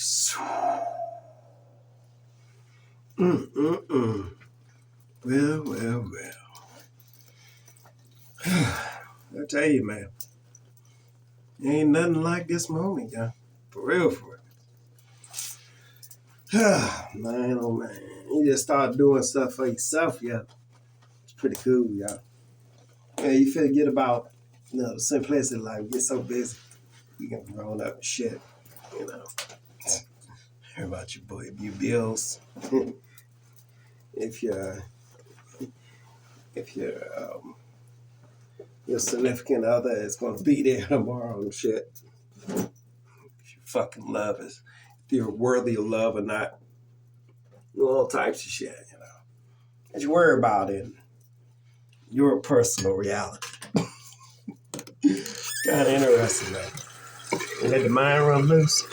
Well, well, well. I tell you, man, ain't nothing like this moment, y'all. For real, for real. Man, oh man. You just start doing stuff for yourself, yeah. It's pretty cool, y'all. Yeah, you forget about, the simplicity of life. You get so busy. You get grown up and shit, you know. Hear about your boy, your bills. if you're, if your significant other is going to be there tomorrow and shit. If you fucking love is, if you're worthy of love or not. All types of shit, that you worry about in your personal reality. It's kind of interesting, man. You let the mind run loose.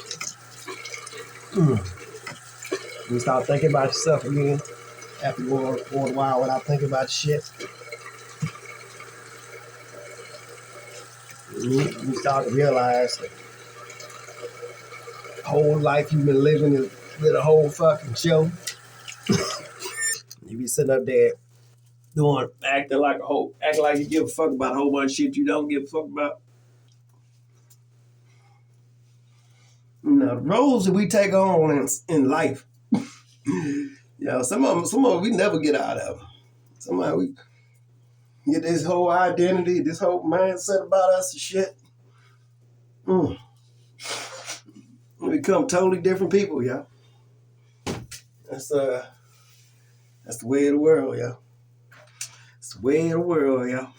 You start thinking about yourself again after going for a while without thinking about shit. You start to realize that the whole life you've been living is with a whole fucking show. You be sitting up there acting like you give a fuck about a whole bunch of shit you don't give a fuck about. Now, the roles that we take on in life, some of them we never get out of. Somehow we get this whole identity, this whole mindset about us and shit. We become totally different people, y'all. That's the way of the world, y'all. It's the way of the world, y'all.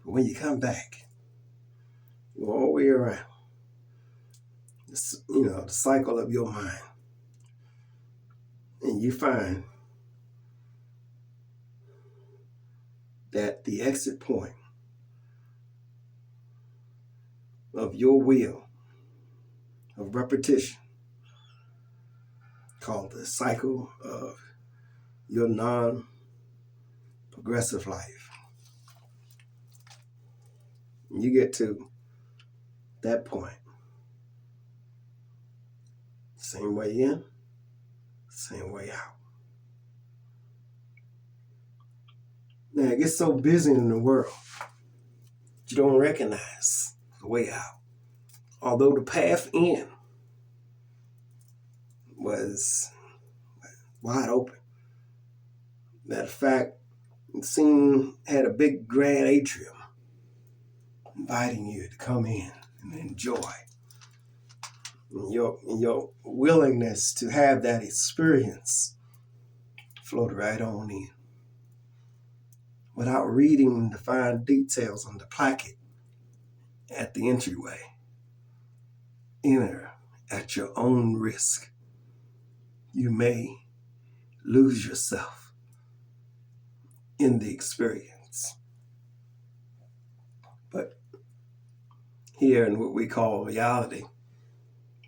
But when you come back, you go all the way around. The cycle of your mind. And you find that the exit point of your wheel of repetition, called the cycle of your non-progressive life. And you get to that point. Same way in, same way out. Now, it gets so busy in the world, you don't recognize the way out. Although the path in was wide open. Matter of fact, the scene had a big grand atrium inviting you to come in and enjoy. And your willingness to have that experience floated right on in. Without reading the fine details on the placket at the entryway. Enter at your own risk. You may lose yourself in the experience. But here in what we call reality,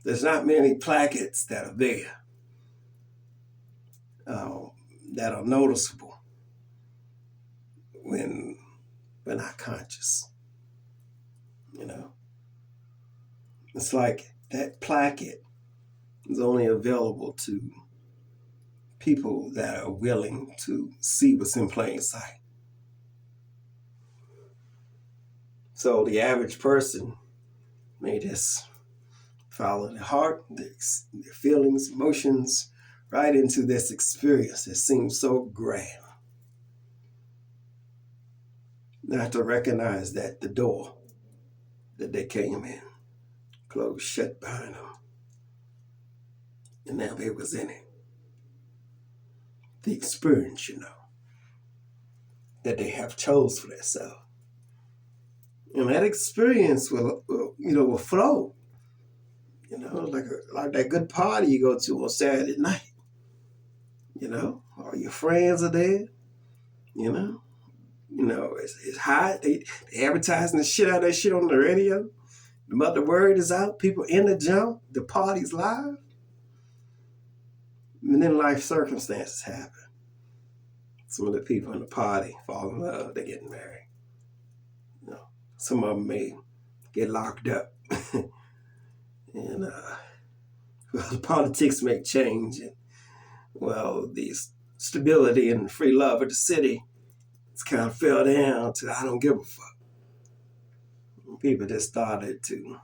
there's not many plackets that are there that are noticeable when we're not conscious. It's like that placket is only available to people that are willing to see what's in plain sight. So the average person may just follow their heart, their feelings, emotions, right into this experience that seems so grand. Not to recognize that the door that they came in closed shut behind them. And now they was in it. The experience, that they have chose for themselves. And that experience will flow. Like that good party you go to on Saturday night. All your friends are there. It's hot. They advertising the shit out of that shit on the radio. The mother word is out. People in the jump. The party's live. And then life circumstances happen. Some of the people in the party fall in love. They're getting married. Some of them may get locked up. And the politics may change, and well, the stability and free love of the city, it's kind of fell down to I don't give a fuck. People just started to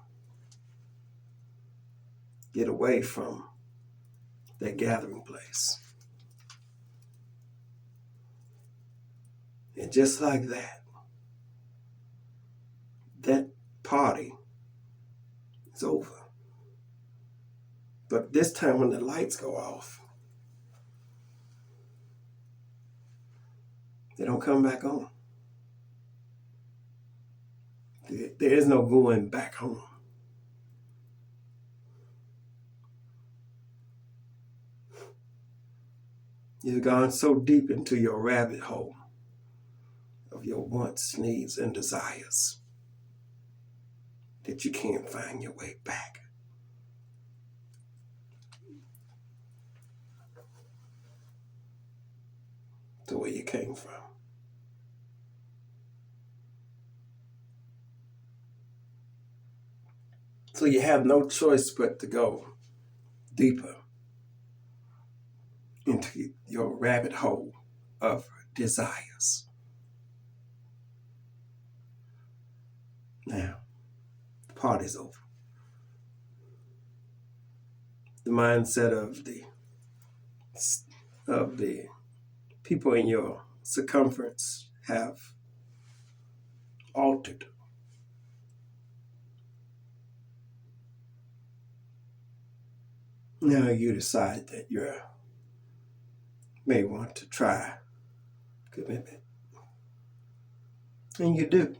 get away from that gathering place. And just like that, that party is over. But this time when the lights go off, they don't come back on. There is no going back home. You've gone so deep into your rabbit hole of your wants, needs, and desires that you can't find your way back. To where you came from. So you have no choice but to go deeper into your rabbit hole of desires. Now, the party's over. The mindset of the people in your circumference have altered. Now you decide that you may want to try commitment. And you do.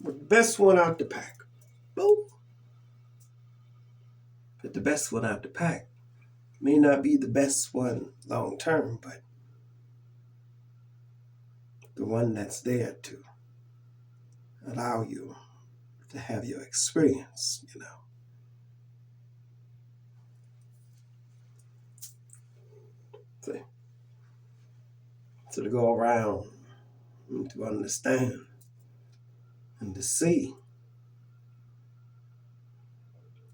With the best one out the pack. Boom. But the best one out the pack may not be the best one long term, but the one that's there to allow you to have your experience, See? So to go around and to understand and to see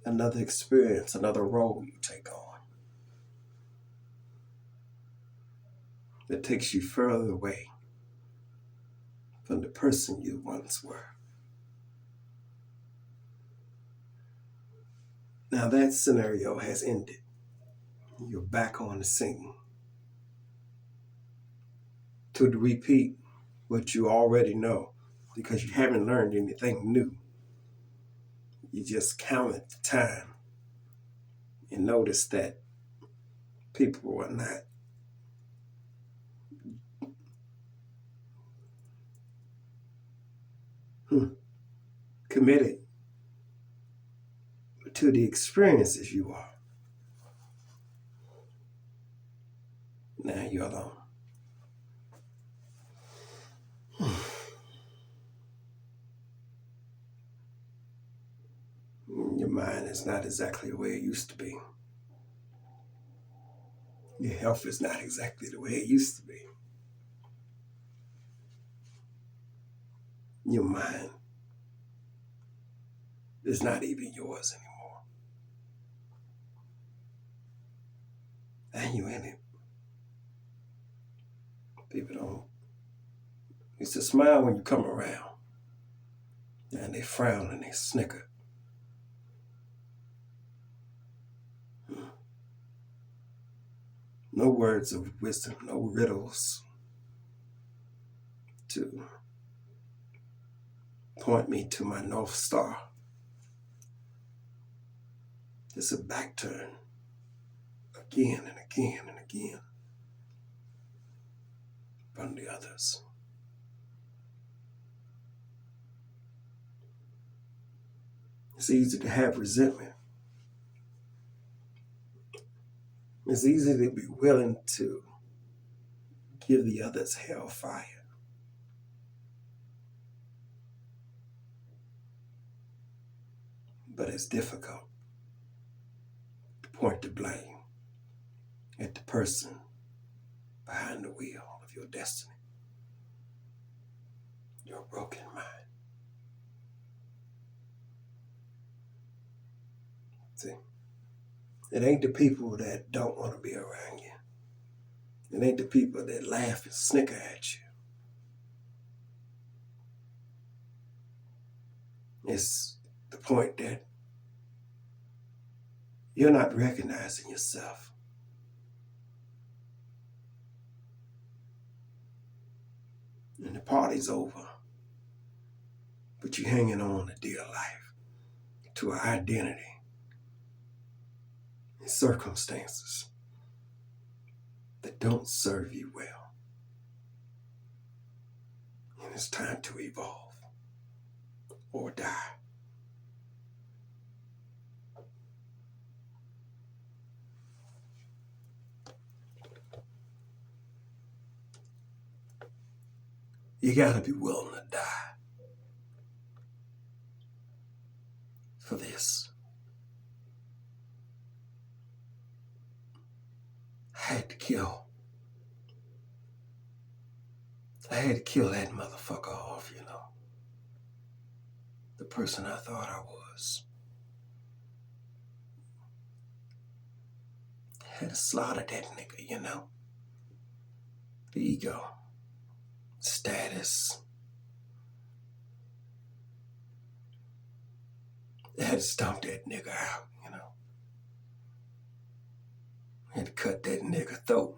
another experience, another role you take on that takes you further away from the person you once were. Now that scenario has ended. You're back on the scene to repeat what you already know because you haven't learned anything new. You just counted the time and noticed that people were not committed to the experiences you are. Now you're alone. Your mind is not exactly the way it used to be. Your health is not exactly the way it used to be. Your mind is not even yours anymore. And you're in it. People don't used to smile when you come around. And they frown and they snicker. No words of wisdom, no riddles to point me to my North Star. It's a back turn again and again and again from the others. It's easy to have resentment. It's easy to be willing to give the others hellfire. But it's difficult to point the blame at the person behind the wheel of your destiny, your broken mind. See, It ain't the people that don't want to be around you. It ain't the people that laugh and snicker at you. It's the point that you're not recognizing yourself. And the party's over. But you're hanging on to dear life, to an identity and circumstances that don't serve you well. And it's time to evolve or die. You gotta be willing to die for this. I had to kill that motherfucker off, you know. The person I thought I was. I had to slaughter that nigga, you know. The ego, status. I had to stomp that nigga out, you know. I had to cut that nigga throat.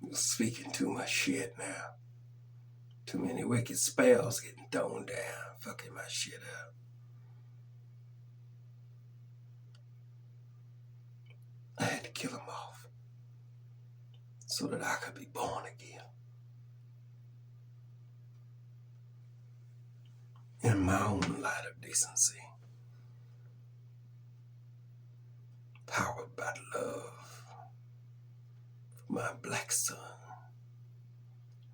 He was speaking too much shit now. Too many wicked spells getting thrown down, fucking my shit up. I had to kill him off so that I could be born again. In my own light of decency. Powered by love for my black son,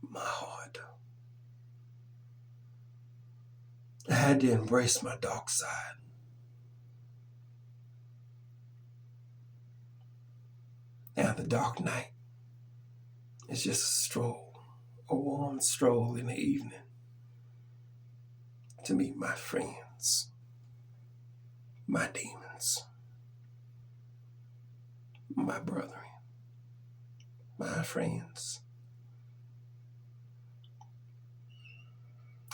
my heart. I had to embrace my dark side. Now the dark night is just a stroll, a warm stroll in the evening to meet my friends, my demons, my brethren, my friends.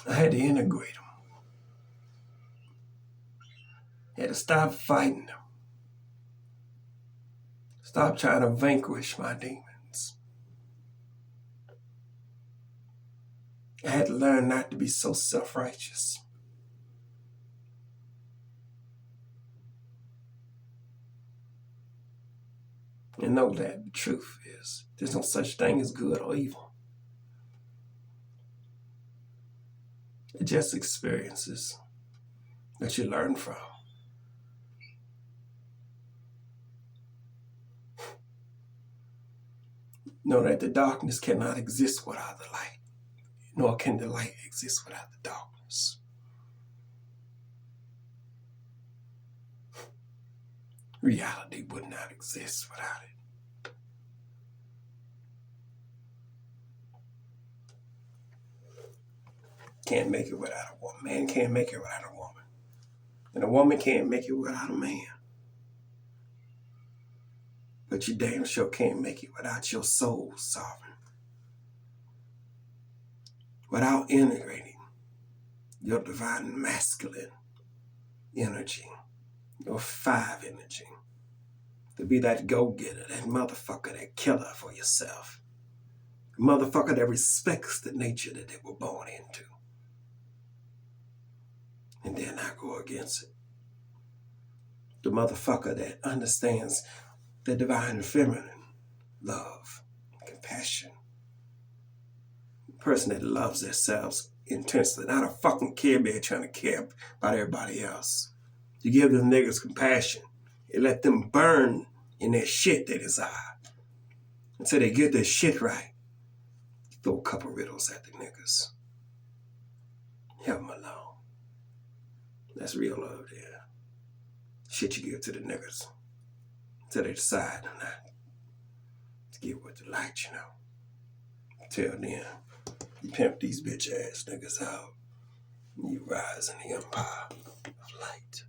I had to integrate them. I had to stop fighting them. Stop trying to vanquish my demons. I had to learn not to be so self-righteous. And know that the truth is, there's no such thing as good or evil. It's just experiences that you learn from. Know that the darkness cannot exist without the light, nor can the light exist without the darkness. Reality would not exist without it. Can't make it without a woman. Man can't make it without a woman. And a woman can't make it without a man. But you damn sure can't make it without your soul sovereign. Without integrating your divine masculine energy, your 5 energy, to be that go-getter, that motherfucker, that killer for yourself. The motherfucker that respects the nature that they were born into. And then I go against it. The motherfucker that understands the divine feminine love, compassion. The person that loves themselves intensely, not a fucking Care Bear trying to care about everybody else. You give them niggas compassion. You let them burn in their shit they desire until they get their shit right. You throw a couple riddles at the niggas. Help them alone. That's real love there. Shit you give to the niggas until they decide not to get with the light, you know. Till then, you pimp these bitch ass niggas out and you rise in the empire of light.